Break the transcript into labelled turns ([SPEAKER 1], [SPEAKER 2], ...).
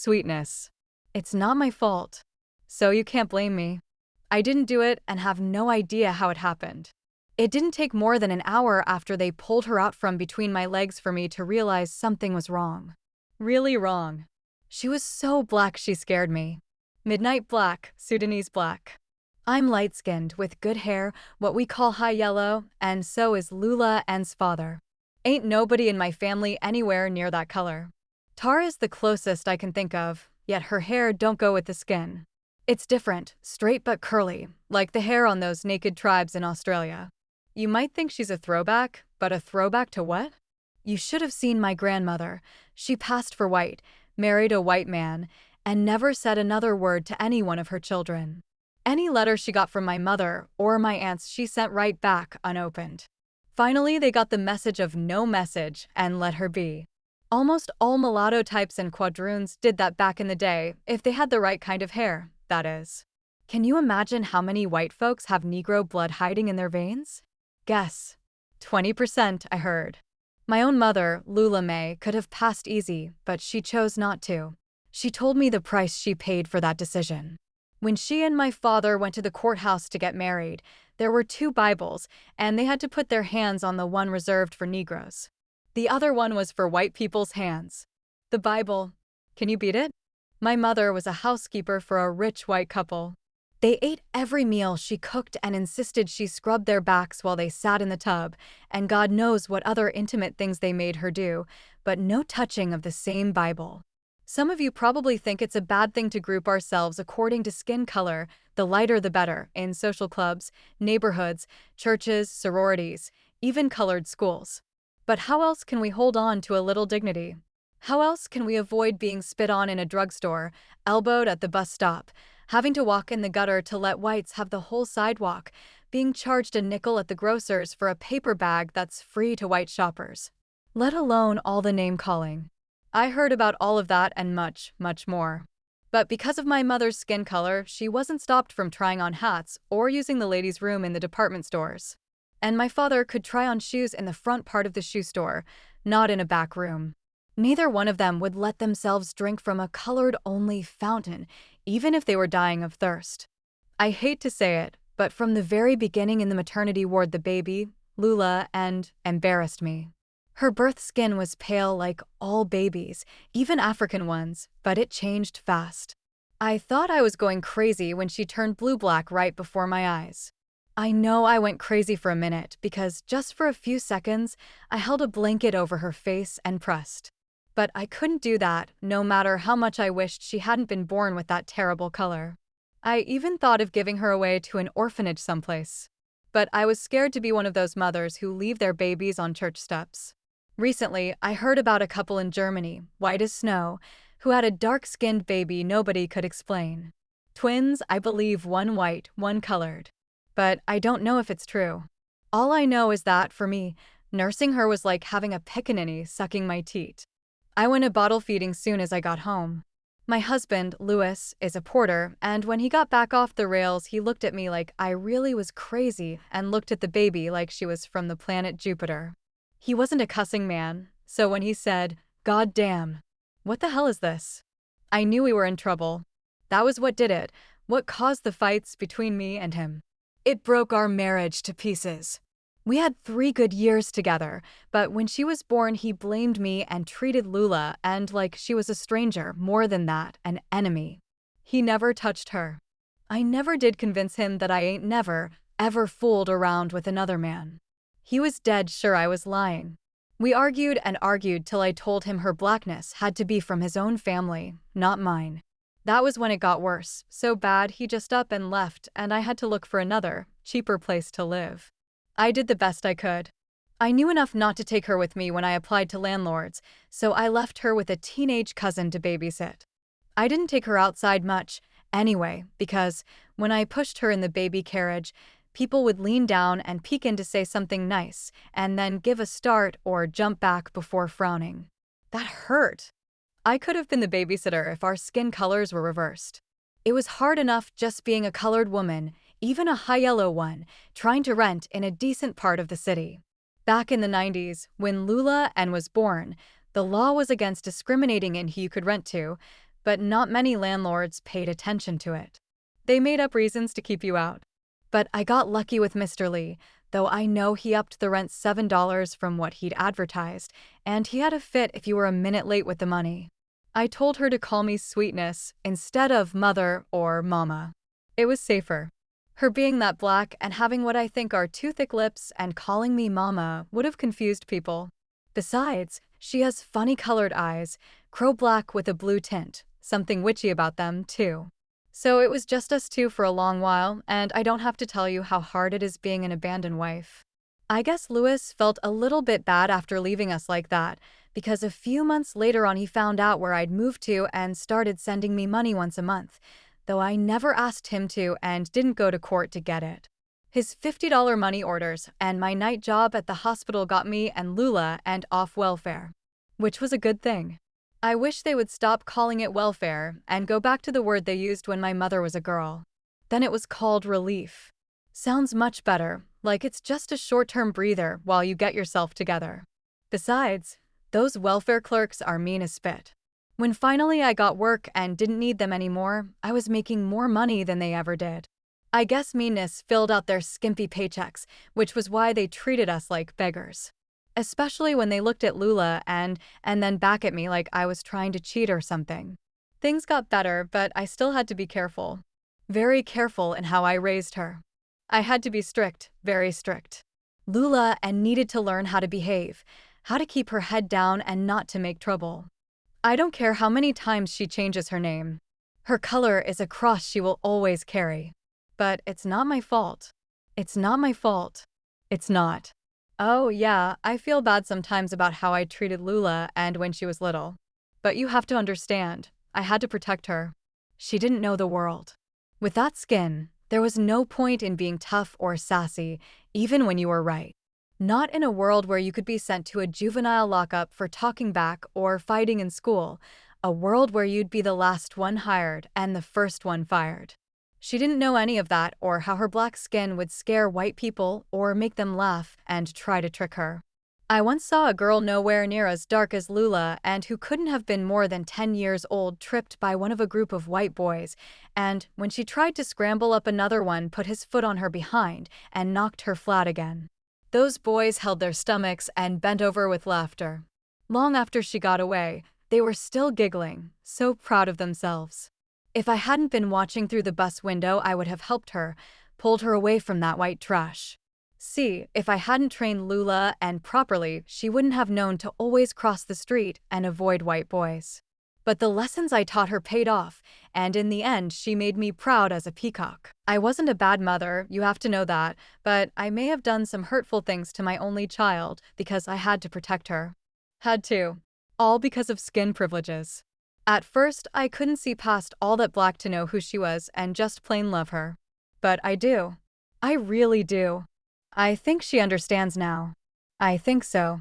[SPEAKER 1] sweetness. It's not my fault. So you can't blame me. I didn't do it and have no idea how it happened. It didn't take more than an hour after they pulled her out from between my legs for me to realize something was wrong. Really wrong. She was so black she scared me. Midnight black, Sudanese black. I'm light-skinned with good hair, what we call high yellow, and so is Lula and's father. Ain't nobody in my family anywhere near that color. Tara is the closest I can think of, yet her hair don't go with the skin. It's different, straight but curly, like the hair on those naked tribes in Australia. You might think she's a throwback, but a throwback to what? You should have seen my grandmother. She passed for white, married a white man, and never said another word to any one of her children. Any letter she got from my mother or my aunts she sent right back unopened. Finally, they got the message of no message and let her be. Almost all mulatto types and quadroons did that back in the day, if they had the right kind of hair, that is. Can you imagine how many white folks have Negro blood hiding in their veins? Guess. 20%, I heard. My own mother, Lula May, could have passed easy, but she chose not to. She told me the price she paid for that decision. When she and my father went to the courthouse to get married, there were 2 Bibles, and they had to put their hands on the one reserved for Negroes. The other one was for white people's hands. The Bible. Can you beat it? My mother was a housekeeper for a rich white couple. They ate every meal she cooked and insisted she scrub their backs while they sat in the tub, and God knows what other intimate things they made her do, but no touching of the same Bible. Some of you probably think it's a bad thing to group ourselves according to skin color, the lighter the better, in social clubs, neighborhoods, churches, sororities, even colored schools. But how else can we hold on to a little dignity? How else can we avoid being spit on in a drugstore, elbowed at the bus stop, having to walk in the gutter to let whites have the whole sidewalk, being charged a nickel at the grocer's for a paper bag that's free to white shoppers? Let alone all the name-calling. I heard about all of that and much, much more. But because of my mother's skin color, she wasn't stopped from trying on hats or using the ladies' room in the department stores. And my father could try on shoes in the front part of the shoe store, not in a back room. Neither one of them would let themselves drink from a colored-only fountain, even if they were dying of thirst. I hate to say it, but from the very beginning in the maternity ward the baby, Lula, embarrassed me. Her birth skin was pale like all babies, even African ones, but it changed fast. I thought I was going crazy when she turned blue-black right before my eyes. I know I went crazy for a minute because just for a few seconds, I held a blanket over her face and pressed. But I couldn't do that, no matter how much I wished she hadn't been born with that terrible color. I even thought of giving her away to an orphanage someplace. But I was scared to be one of those mothers who leave their babies on church steps. Recently, I heard about a couple in Germany, white as snow, who had a dark-skinned baby nobody could explain. Twins, I believe, one white, one colored. But I don't know if it's true. All I know is that, for me, nursing her was like having a pickaninny sucking my teat. I went a bottle feeding soon as I got home. My husband, Louis, is a porter, and when he got back off the rails, he looked at me like I really was crazy and looked at the baby like she was from the planet Jupiter. He wasn't a cussing man, so when he said, "God damn, what the hell is this?" I knew we were in trouble. That was what did it, what caused the fights between me and him. It broke our marriage to pieces. We had 3 good years together, but when she was born he blamed me and treated Lula and like she was a stranger, more than that, an enemy. He never touched her. I never did convince him that I ain't never, ever fooled around with another man. He was dead sure I was lying. We argued and argued till I told him her blackness had to be from his own family, not mine. That was when it got worse, so bad he just up and left and I had to look for another, cheaper place to live. I did the best I could. I knew enough not to take her with me when I applied to landlords, so I left her with a teenage cousin to babysit. I didn't take her outside much, anyway, because when I pushed her in the baby carriage, people would lean down and peek in to say something nice, and then give a start or jump back before frowning. That hurt. I could have been the babysitter if our skin colors were reversed. It was hard enough just being a colored woman, even a high yellow one, trying to rent in a decent part of the city. Back in the 90s, when Lula was born, the law was against discriminating in who you could rent to, but not many landlords paid attention to it. They made up reasons to keep you out. But I got lucky with Mr. Lee, though I know he upped the rent $7 from what he'd advertised, and he had a fit if you were a minute late with the money. I told her to call me Sweetness instead of Mother or Mama. It was safer. Her being that black and having what I think are too thick lips and calling me Mama would have confused people. Besides, she has funny colored eyes, crow black with a blue tint, something witchy about them, too. So it was just us two for a long while, and I don't have to tell you how hard it is being an abandoned wife. I guess Louis felt a little bit bad after leaving us like that, because a few months later on he found out where I'd moved to and started sending me money once a month, though I never asked him to and didn't go to court to get it. His $50 money orders and my night job at the hospital got me and Lula and off welfare, which was a good thing. I wish they would stop calling it welfare and go back to the word they used when my mother was a girl. Then it was called relief. Sounds much better, like it's just a short-term breather while you get yourself together. Besides, those welfare clerks are mean as spit. When finally I got work and didn't need them anymore, I was making more money than they ever did. I guess meanness filled out their skimpy paychecks, which was why they treated us like beggars. Especially when they looked at Lula and then back at me like I was trying to cheat or something. Things got better, but I still had to be careful. Very careful in how I raised her. I had to be strict, very strict. Lula and needed to learn how to behave, how to keep her head down and not to make trouble. I don't care how many times she changes her name. Her color is a cross she will always carry. But it's not my fault. It's not my fault. It's not. Oh yeah, I feel bad sometimes about how I treated Lula and when she was little. But you have to understand, I had to protect her. She didn't know the world. With that skin, there was no point in being tough or sassy, even when you were right. Not in a world where you could be sent to a juvenile lockup for talking back or fighting in school, a world where you'd be the last one hired and the first one fired. She didn't know any of that or how her black skin would scare white people or make them laugh and try to trick her. I once saw a girl nowhere near as dark as Lula and who couldn't have been more than 10 years old tripped by one of a group of white boys, and when she tried to scramble up, another one put his foot on her behind and knocked her flat again. Those boys held their stomachs and bent over with laughter. Long after she got away, they were still giggling, so proud of themselves. If I hadn't been watching through the bus window, I would have helped her, pulled her away from that white trash. See, if I hadn't trained Lula and properly, she wouldn't have known to always cross the street and avoid white boys. But the lessons I taught her paid off, and in the end she made me proud as a peacock. I wasn't a bad mother, you have to know that, but I may have done some hurtful things to my only child because I had to protect her. Had to. All because of skin privileges. At first, I couldn't see past all that black to know who she was and just plain love her. But I do. I really do. I think she understands now. I think so.